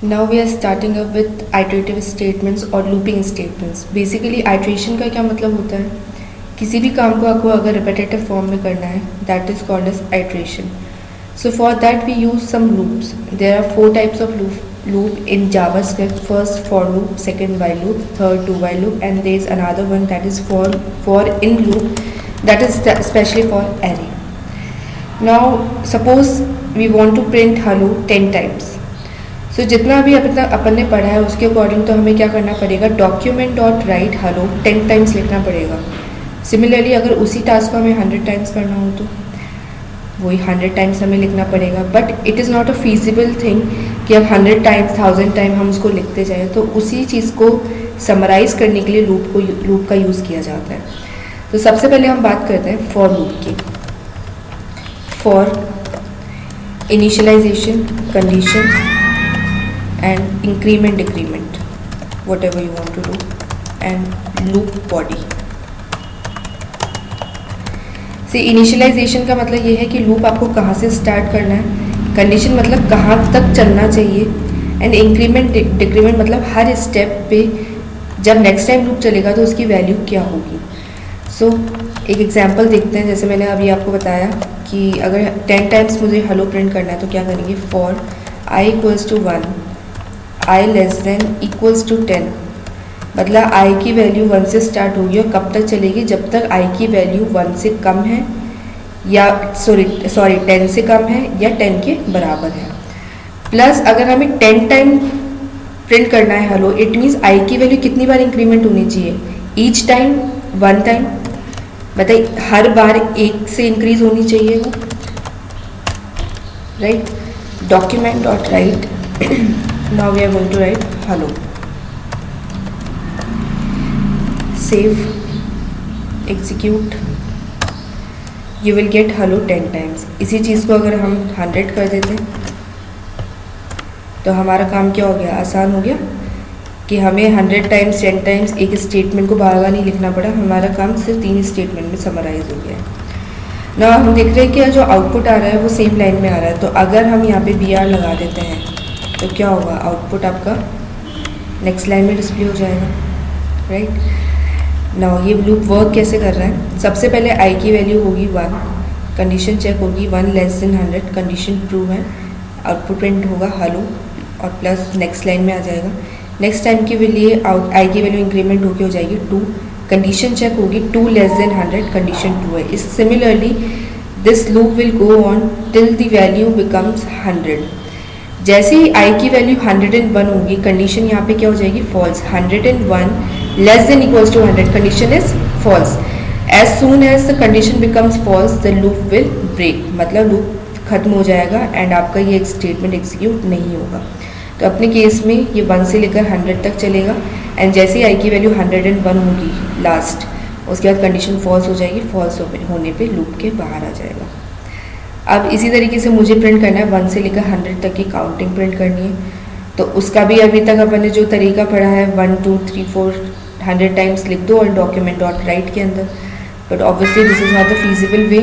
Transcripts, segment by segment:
Now we are starting up with iterative statements और looping statements. Basically iteration का क्या मतलब होता है, किसी भी काम को आपको अगर repetitive form में करना है, that is called as iteration. So for that we use some loops. There are 4 types of loop in JavaScript. First for loop, second while loop, third do while loop, and there is another one that is for in loop, that is especially for array. Now suppose we want to print hello 10 times. सो जितना भी अपन ने पढ़ा है उसके according तो हमें क्या करना पड़ेगा, document dot right hello 10 times लिखना पड़ेगा. सिमिलरली अगर उसी टास्क को हमें 100 टाइम्स करना हो तो वही 100 टाइम्स हमें लिखना पड़ेगा. But it is not a feasible thing कि अब 100 टाइम्स 1000 टाइम हम उसको लिखते जाएँ. तो उसी चीज़ को समराइज़ करने के लिए लूप का यूज़ किया जाता है. तो सबसे पहले हम बात करते हैं फॉर लूप की. For initialization, condition and increment decrement, whatever you want to do, and loop body. से इनिशियलाइजेशन का मतलब ये है कि लूप आपको कहाँ से स्टार्ट करना है, कंडीशन मतलब कहाँ तक चलना चाहिए, एंड इंक्रीमेंट डिक्रीमेंट मतलब हर स्टेप पे जब नेक्स्ट टाइम लूप चलेगा तो उसकी वैल्यू क्या होगी. सो एक एग्जांपल देखते हैं. जैसे मैंने अभी आपको बताया कि अगर 10 टाइम्स मुझे हेलो प्रिंट करना है तो क्या करेंगे, for i equals to 1, i less than equals to 10, मतलब i की वैल्यू 1 से स्टार्ट होगी और कब तक चलेगी, जब तक i की वैल्यू 1 से कम है या सॉरी 10 से कम है या 10 के बराबर है. प्लस अगर हमें 10 टाइम प्रिंट करना है हेलो, इट मीन्स i की वैल्यू कितनी बार इंक्रीमेंट होनी चाहिए, ईच टाइम 1 टाइम, मतलब हर बार 1 से इंक्रीज होनी चाहिए वो, right. Document dot right, now we are going to write hello, save, execute, you will get hello 10 times. इसी चीज़ को अगर हम 100 कर देते तो हमारा काम क्या हो गया, आसान हो गया कि हमें 100 टाइम्स 10 टाइम्स एक स्टेटमेंट को बार बार नहीं लिखना पड़ा, हमारा काम सिर्फ 3 स्टेटमेंट में समराइज हो गया है. ना हम देख रहे हैं कि जो आउटपुट आ रहा है वो सेम लाइन में आ रहा है. तो अगर हम यहाँ पे br लगा देते हैं तो क्या होगा, आउटपुट आपका नेक्स्ट लाइन में डिस्प्ले हो जाएगा, राइट. नाउ ये लूप वर्क कैसे कर रहा है, सबसे पहले i की वैल्यू होगी 1, कंडीशन चेक होगी 1 लेस देन 100, कंडीशन ट्रू है, आउटपुट प्रिंट होगा हेलो और प्लस नेक्स्ट लाइन में आ जाएगा. नेक्स्ट टाइम के लिए i की वैल्यू इंक्रीमेंट होकर हो जाएगी 2, कंडीशन चेक होगी 2 लेस देन 100, कंडीशन ट्रू है. इस similarly this loop will go on till the value becomes 100. जैसे ही i की वैल्यू 101 होगी, कंडीशन यहाँ पे क्या हो जाएगी, false. 101 less than equals to 100, condition is false. As soon as the condition becomes false the loop will break, मतलब loop खत्म हो जाएगा एंड आपका ये एक स्टेटमेंट एग्जीक्यूट नहीं होगा. तो अपने केस में ये 1 से लेकर 100 तक चलेगा एंड जैसे ही i की वैल्यू 101 होगी लास्ट, उसके बाद कंडीशन फॉल्स हो जाएगी, फॉल्स होने पे लूप के बाहर आ जाएगा. अब इसी तरीके से मुझे प्रिंट करना है 1 से लेकर 100 तक की काउंटिंग प्रिंट करनी है. तो उसका भी अभी तक अपन ने जो तरीका पढ़ा है 1 2 3 4 100 टाइम्स लिख दो और डॉक्यूमेंट डॉट राइट के अंदर. But obviously this is not the feasible way.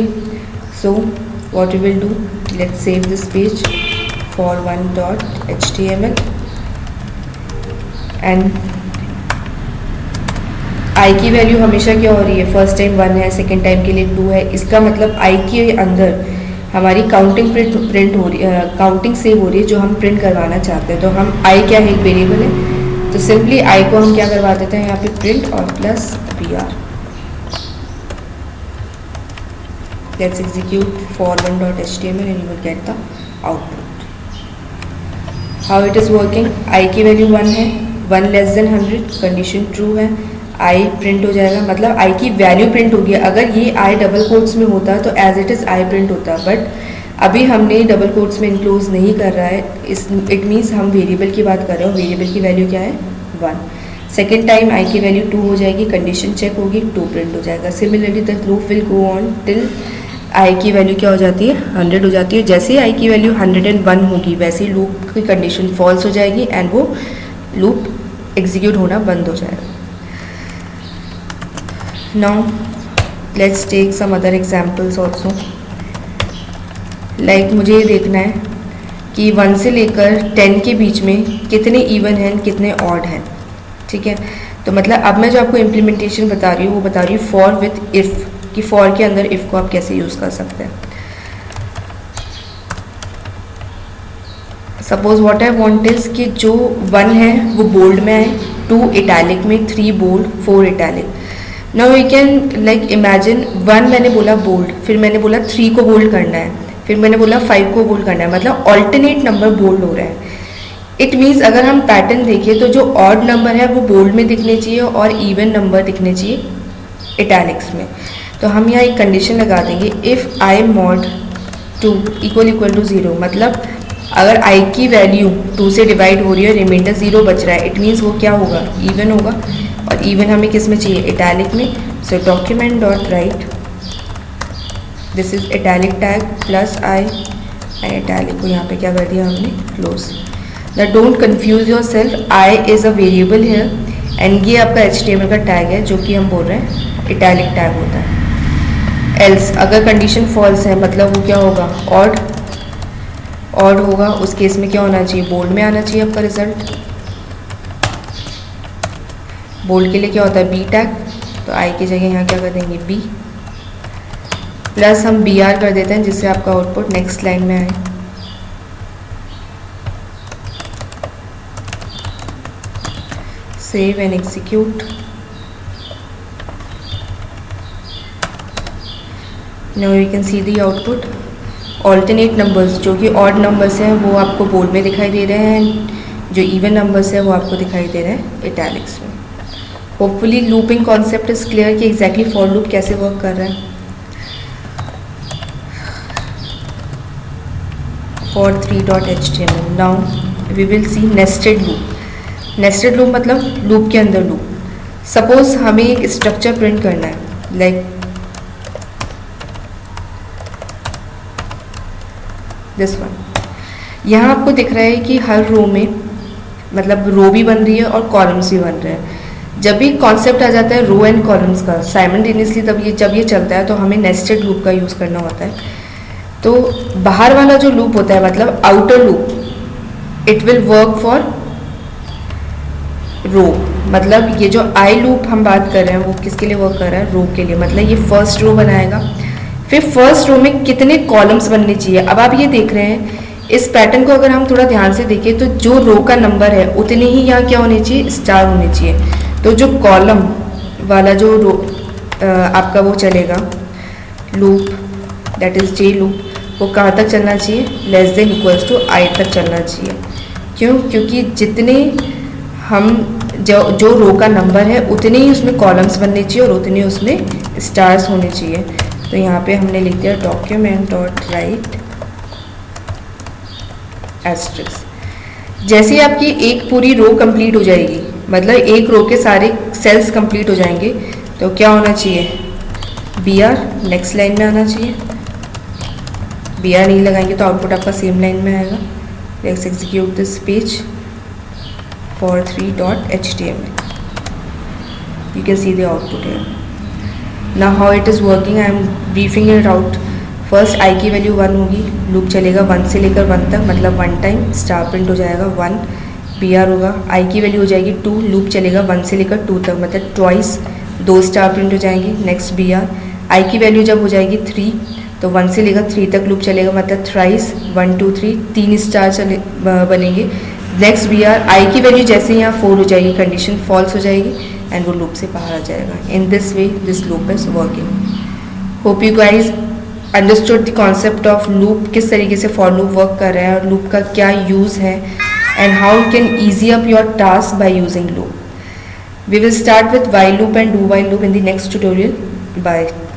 So what you will do, let's save this page for1.html and i की वैल्यू हमेशा क्या हो रही है, फर्स्ट टाइम 1 है, सेकेंड टाइम के लिए 2 है. इसका मतलब i के अंदर हमारी काउंटिंग प्रिंट हो रही है, काउंटिंग सेव हो रही है जो हम प्रिंट करवाना चाहते हैं. तो हम i क्या है, एक वेरिएबल है, तो सिंपली i को हम क्या करवा देते हैं यहाँ पे प्रिंट और plus br. Let's execute for1.html and you will get the output. How it is working, i की वैल्यू 1 है, 1 लेस देन 100, कंडीशन ट्रू है, i प्रिंट हो जाएगा, मतलब i की वैल्यू प्रिंट होगी. अगर ये i डबल कोट्स में होता तो as it is i print होता, बट अभी हमने डबल कोट्स में इनक्लोज नहीं कर रहा है. इट मीन्स हम वेरिएबल की बात कर रहे हो, वेरिएबल की वैल्यू क्या है 1. सेकेंड टाइम i की वैल्यू 2 हो जाएगी, कंडीशन चेक होगी, 2 प्रिंट हो जाएगा. Similarly the loop will go on till i की वैल्यू क्या हो जाती है, 100 हो जाती है. जैसे ही i की वैल्यू 101 होगी वैसे ही लूप की कंडीशन फॉल्स हो जाएगी एंड वो लूप एग्जीक्यूट होना बंद हो जाएगा. Now let's take some other examples also. Like मुझे ये देखना है कि 1 से लेकर 10 के बीच में कितने इवन हैं कितने ऑड हैं, ठीक है। तो मतलब अब मैं जो आपको इम्प्लीमेंटेशन बता रही हूँ वो बता रही हूँ फॉर विथ इफ़, कि फॉर के अंदर इफ़ को आप कैसे यूज़ कर सकते हैं। Suppose what I want is कि जो 1 है वो बोल्ड में आए, 2 इटैलिक में, 3 bold, 4 italic. Now you can like imagine 1 मैंने बोला बोल्ड, फिर मैंने बोला 3 को बोल्ड करना है, फिर मैंने बोला 5 को बोल्ड करना है, मतलब ऑल्टरनेट नंबर बोल्ड हो रहा है। इट मीन्स अगर हम पैटर्न देखें तो जो ऑड नंबर है वो बोल्ड में दिखने चाहिए और इवन नंबर दिखने चाहिए इटैलिक्स में। तो हम यहाँ एक कंडीशन लगा देंगे, if i mod 2 equal to 0, मतलब अगर i की वैल्यू 2 से डिवाइड हो रही है, रिमाइंडर 0 बच रहा है, इट मीन्स वो क्या होगा, इवन होगा। और इवन हमें किस में चाहिए, इटैलिक में। So document dot write, this is italic tag plus I, and italic को यहाँ पे क्या कर दिया हमने, close. The don't confuse yourself, I is a variable है एंड ये आपका HTML का टैग है जो कि हम बोल रहे हैं इटैलिक टैग होता है। एल्स अगर कंडीशन फॉल्स है मतलब वो क्या होगा, ऑड होगा, उस केस में क्या होना चाहिए, बोल्ड में आना चाहिए आपका रिजल्ट। बोल्ड के लिए क्या होता है, बी टैग, तो आई की जगह यहाँ क्या कर देंगे, बी, प्लस हम BR कर देते हैं जिससे आपका आउटपुट नेक्स्ट लाइन में आए। Save and execute. Now you can see the output. Alternate numbers जो कि ऑड नंबर्स हैं वो आपको बोल्ड में दिखाई दे रहे हैं, जो इवन नंबर्स हैं वो आपको दिखाई दे रहे हैं इटैलिक्स में। Hopefully looping concept is clear कि एग्जैक्टली फॉर लूप कैसे वर्क कर रहा है। for 3.html, now we will see nested loop। nested loop मतलब लूप के अंदर लूप। सपोज हमें एक स्ट्रक्चर प्रिंट करना है, लाइक दिस वन। यहाँ आपको दिख रहा है कि हर रो में मतलब रो भी बन रही है और कॉलम्स भी बन रहे हैं। जब भी कॉन्सेप्ट आ जाता है रो एंड कॉलम्स का साइमल्टेनियसली, तब जब ये चलता है तो हमें नेस्टेड लूप का यूज़ करना होता है। तो बाहर वाला जो लूप होता है मतलब outer loop, it will work for row. मतलब ये जो आई लूप हम बात कर रहे हैं वो किसके लिए वर्क कर रहा है, रो के लिए। मतलब ये फर्स्ट रो बनाएगा, फिर फर्स्ट रो में कितने कॉलम्स बनने चाहिए। अब आप ये देख रहे हैं इस पैटर्न को अगर हम थोड़ा ध्यान से देखें तो जो रो का नंबर है उतने ही यहाँ क्या होने चाहिए, स्टार होने चाहिए। तो जो कॉलम वाला जो रो आपका वो चलेगा loop, that is J loop, वो कहाँ तक चलना चाहिए, लेस देन इक्वल्स टू आई तक चलना चाहिए। क्यों, क्योंकि जितने हम जो रो का नंबर है उतने ही उसमें कॉलम्स बनने चाहिए और उतने उसमें स्टार्स होने चाहिए। तो यहाँ पे हमने लिख दिया डॉक्यूमेंट डॉट राइट एस्ट्रिक्स। जैसे ही आपकी एक पूरी रो कंप्लीट हो जाएगी, मतलब एक रो के सारे सेल्स कंप्लीट हो जाएंगे, तो क्या होना चाहिए, BR नेक्स्ट लाइन में आना चाहिए। BR नहीं लगाएंगे तो आउटपुट आपका सेम लाइन में आएगा। Let's execute this page for 3.html। You can see the output here. Now how it is working, I am briefing it out. First आई की वैल्यू 1 होगी, लूप चलेगा 1 से लेकर 1 तक, मतलब 1 टाइम स्टार प्रिंट हो जाएगा 1। BR होगा, आई की वैल्यू हो जाएगी 2, लूप चलेगा 1 से लेकर 2 तक, मतलब ट्वाइस 2 स्टार प्रिंट हो जाएंगे। नेक्स्ट BR, आई की वैल्यू जब हो जाएगी 3 तो 1 से लेकर 3 तक लूप चलेगा, मतलब थ्राइस 1 2 3 3 स्टार चले बनेंगे। नेक्स्ट BR, आई की वैल्यू जैसे यहाँ 4 हो जाएगी, कंडीशन फॉल्स हो जाएगी एंड वो लूप से बाहर आ जाएगा। In this way this loop is working. Hope you guys understood the concept of loop, किस तरीके से फॉर लूप वर्क कर रहा है और लूप का क्या यूज़ है, and how you can easy up your task by using loop. We will start with while loop and do while loop in the next tutorial. Bye.